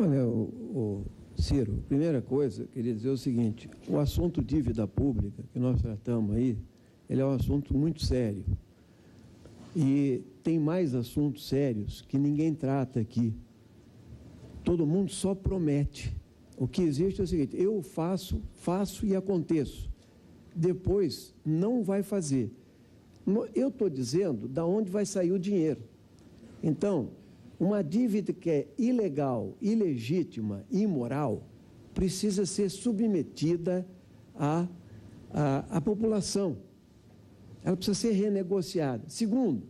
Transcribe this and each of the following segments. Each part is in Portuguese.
Olha, Ciro, primeira coisa, queria dizer o seguinte: o assunto dívida pública que nós tratamos aí, ele é um assunto muito sério. E tem mais assuntos sérios que ninguém trata aqui. Todo mundo só promete. O que existe é o seguinte: eu faço e aconteço. Depois não vai fazer. Eu estou dizendo de onde vai sair o dinheiro. Então, uma dívida que é ilegal, ilegítima, imoral, precisa ser submetida à população. Ela precisa ser renegociada. Segundo,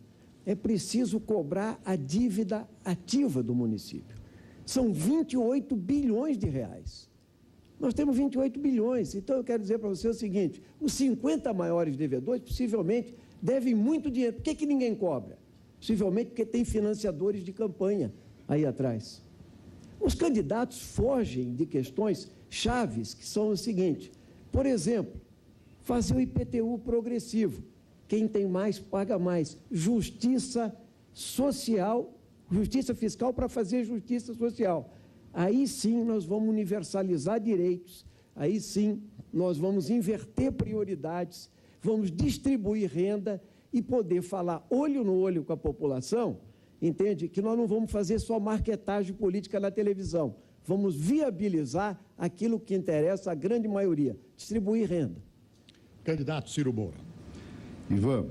é preciso cobrar a dívida ativa do município. São 28 bilhões de reais. Nós temos 28 bilhões. Então, eu quero dizer para você o seguinte: os 50 maiores devedores possivelmente devem muito dinheiro. Por que ninguém cobra? Possivelmente porque tem financiadores de campanha aí atrás. Os candidatos fogem de questões chaves, que são o seguinte: por exemplo, fazer o IPTU progressivo. Quem tem mais, paga mais. Justiça social, justiça fiscal para fazer justiça social. Aí sim nós vamos universalizar direitos, aí sim nós vamos inverter prioridades, vamos distribuir renda e poder falar olho no olho com a população, entende? Que nós não vamos fazer só marketagem política na televisão, vamos viabilizar aquilo que interessa à grande maioria, distribuir renda. Candidato Ciro Moura. Ivan,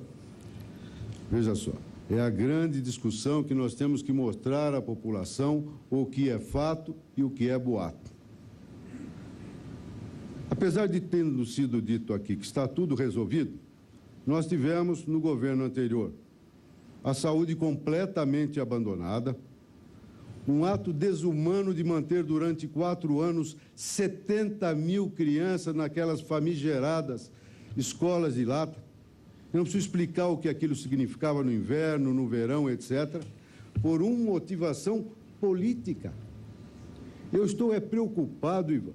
veja só, é a grande discussão que nós temos que mostrar à população o que é fato e o que é boato. Apesar de tendo sido dito aqui que está tudo resolvido, nós tivemos no governo anterior a saúde completamente abandonada, um ato desumano de manter durante 4 anos 70 mil crianças naquelas famigeradas escolas de lata. Eu não preciso explicar o que aquilo significava no inverno, no verão, etc., por uma motivação política. Eu estou preocupado, Ivan,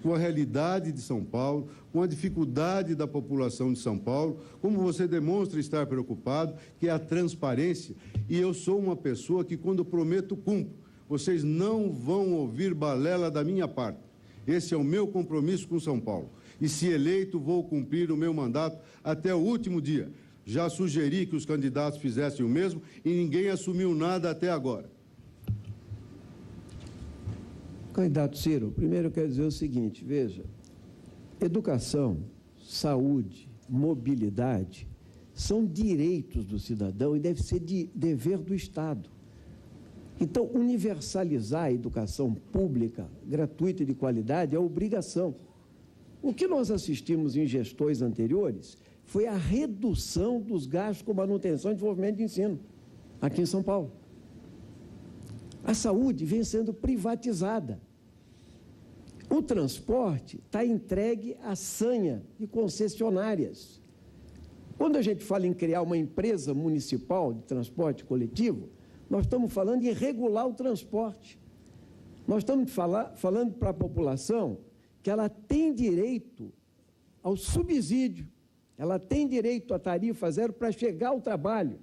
com a realidade de São Paulo, com a dificuldade da população de São Paulo, como você demonstra estar preocupado, que é a transparência. E eu sou uma pessoa que, quando prometo, cumpro. Vocês não vão ouvir balela da minha parte. Esse é o meu compromisso com São Paulo. E, se eleito, vou cumprir o meu mandato até o último dia. Já sugeri que os candidatos fizessem o mesmo e ninguém assumiu nada até agora. Candidato Ciro, primeiro eu quero dizer o seguinte: veja, educação, saúde, mobilidade são direitos do cidadão e deve ser dever do Estado. Então, universalizar a educação pública, gratuita e de qualidade é obrigação. O que nós assistimos em gestões anteriores foi a redução dos gastos com manutenção e desenvolvimento de ensino aqui em São Paulo. A saúde vem sendo privatizada. O transporte está entregue à sanha de concessionárias. Quando a gente fala em criar uma empresa municipal de transporte coletivo, nós estamos falando em regular o transporte. Nós estamos falando para a população que ela tem direito ao subsídio, ela tem direito à tarifa zero para chegar ao trabalho.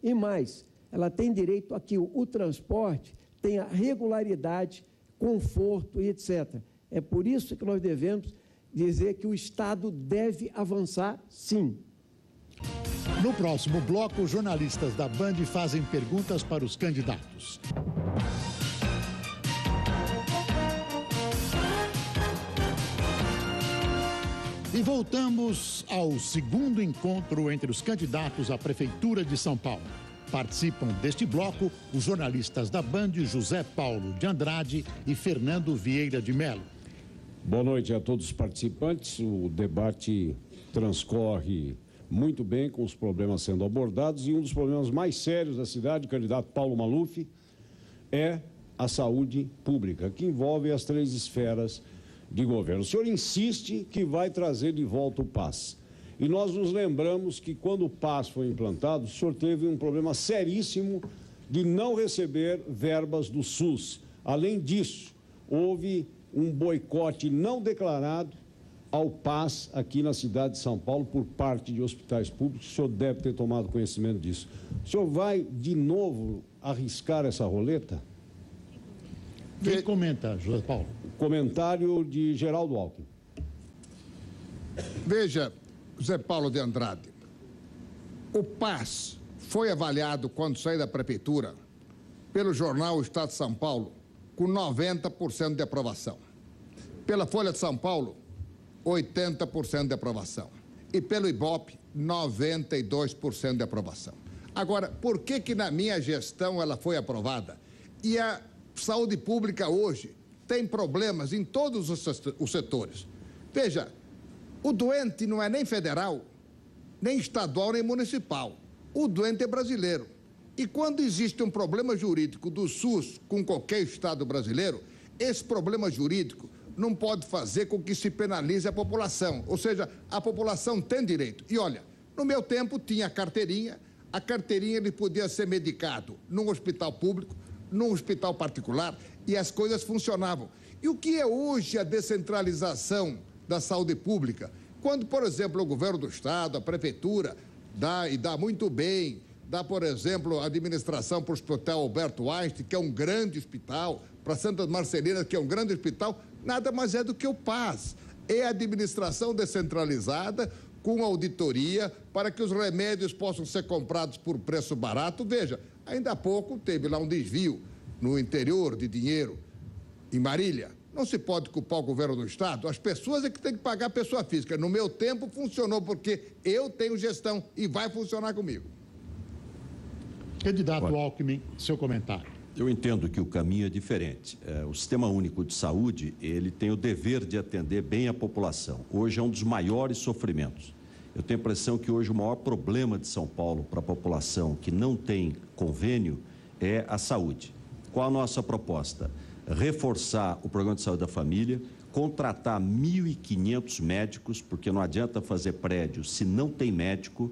E mais, ela tem direito a que o transporte tenha regularidade, conforto e etc. É por isso que nós devemos dizer que o Estado deve avançar, sim. No próximo bloco, os jornalistas da Band fazem perguntas para os candidatos. E voltamos ao segundo encontro entre os candidatos à Prefeitura de São Paulo. Participam deste bloco os jornalistas da Band, José Paulo de Andrade e Fernando Vieira de Mello. Boa noite a todos os participantes. O debate transcorre muito bem, com os problemas sendo abordados, e um dos problemas mais sérios da cidade, o candidato Paulo Maluf, é a saúde pública, que envolve as 3 esferas de governo. O senhor insiste que vai trazer de volta o PAS. E nós nos lembramos que, quando o PAS foi implantado, o senhor teve um problema seríssimo de não receber verbas do SUS. Além disso, houve um boicote não declarado ao PAS aqui na cidade de São Paulo por parte de hospitais públicos. O senhor deve ter tomado conhecimento disso. O senhor vai, de novo, arriscar essa roleta? Quem comenta, José Paulo? Comentário de Geraldo Alckmin. Veja, José Paulo de Andrade, o PAS foi avaliado quando saiu da prefeitura pelo jornal Estado de São Paulo com 90% de aprovação. Pela Folha de São Paulo, 80% de aprovação. E pelo Ibope, 92% de aprovação. Agora, por que na minha gestão ela foi aprovada? E a saúde pública hoje tem problemas em todos os setores. Veja, o doente não é nem federal, nem estadual, nem municipal. O doente é brasileiro. E quando existe um problema jurídico do SUS com qualquer estado brasileiro, esse problema jurídico não pode fazer com que se penalize a população. Ou seja, a população tem direito. E olha, no meu tempo tinha a carteirinha ele podia ser medicado num hospital público, num hospital particular, e as coisas funcionavam. E o que é hoje a descentralização da saúde pública? Quando, por exemplo, o governo do estado, a prefeitura, dá muito bem, dá, por exemplo, a administração para o Hospital Alberto Einstein, que é um grande hospital, para Santas Marcelinas, que é um grande hospital, nada mais é do que o PAS. É a administração descentralizada, com auditoria, para que os remédios possam ser comprados por preço barato. Veja, ainda há pouco teve lá um desvio no interior de dinheiro, em Marília. Não se pode culpar o governo do estado, as pessoas é que têm que pagar a pessoa física. No meu tempo funcionou, porque eu tenho gestão e vai funcionar comigo. Candidato Alckmin, seu comentário. Eu entendo que o caminho é diferente. O Sistema Único de Saúde, ele tem o dever de atender bem a população. Hoje é um dos maiores sofrimentos. Eu tenho a impressão que hoje o maior problema de São Paulo para a população que não tem convênio é a saúde. Qual a nossa proposta? Reforçar o Programa de Saúde da Família, contratar 1.500 médicos, porque não adianta fazer prédio se não tem médico,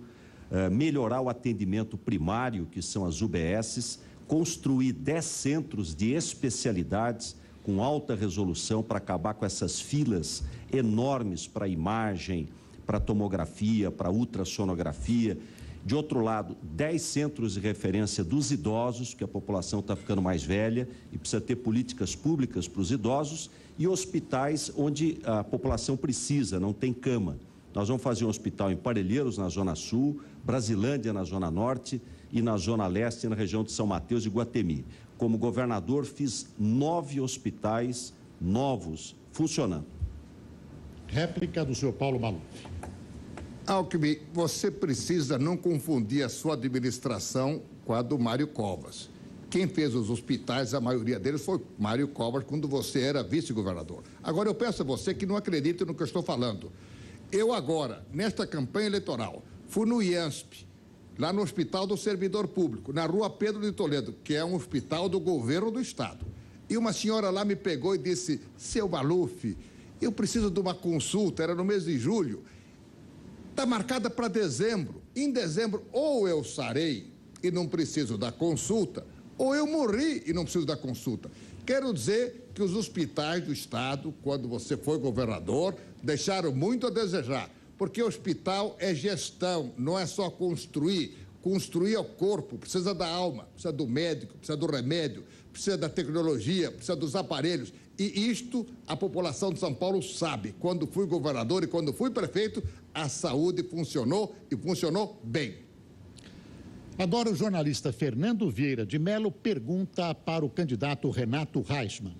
melhorar o atendimento primário, que são as UBSs, construir 10 centros de especialidades com alta resolução para acabar com essas filas enormes para imagem, para tomografia, para ultrassonografia. De outro lado, 10 centros de referência dos idosos, porque a população está ficando mais velha e precisa ter políticas públicas para os idosos, e hospitais onde a população precisa, não tem cama. Nós vamos fazer um hospital em Parelheiros, na Zona Sul, Brasilândia, na Zona Norte, e na Zona Leste, na região de São Mateus e Guatemi. Como governador, fiz 9 hospitais novos funcionando. Réplica do senhor Paulo Maluf. Alckmin, você precisa não confundir a sua administração com a do Mário Covas. Quem fez os hospitais, a maioria deles foi Mário Covas, quando você era vice-governador. Agora, eu peço a você que não acredite no que eu estou falando. Eu agora, nesta campanha eleitoral, fui no IANSP, lá no Hospital do Servidor Público, na Rua Pedro de Toledo, que é um hospital do governo do estado. E uma senhora lá me pegou e disse: seu Maluf, eu preciso de uma consulta, era no mês de julho, está marcada para dezembro. Em dezembro, ou eu sarei e não preciso da consulta, ou eu morri e não preciso da consulta. Quero dizer que os hospitais do estado, quando você foi governador, deixaram muito a desejar. Porque hospital é gestão, não é só construir. Construir é o corpo, precisa da alma, precisa do médico, precisa do remédio, precisa da tecnologia, precisa dos aparelhos. E isto a população de São Paulo sabe. Quando fui governador e quando fui prefeito, a saúde funcionou e funcionou bem. Agora o jornalista Fernando Vieira de Mello pergunta para o candidato Renato Reichmann.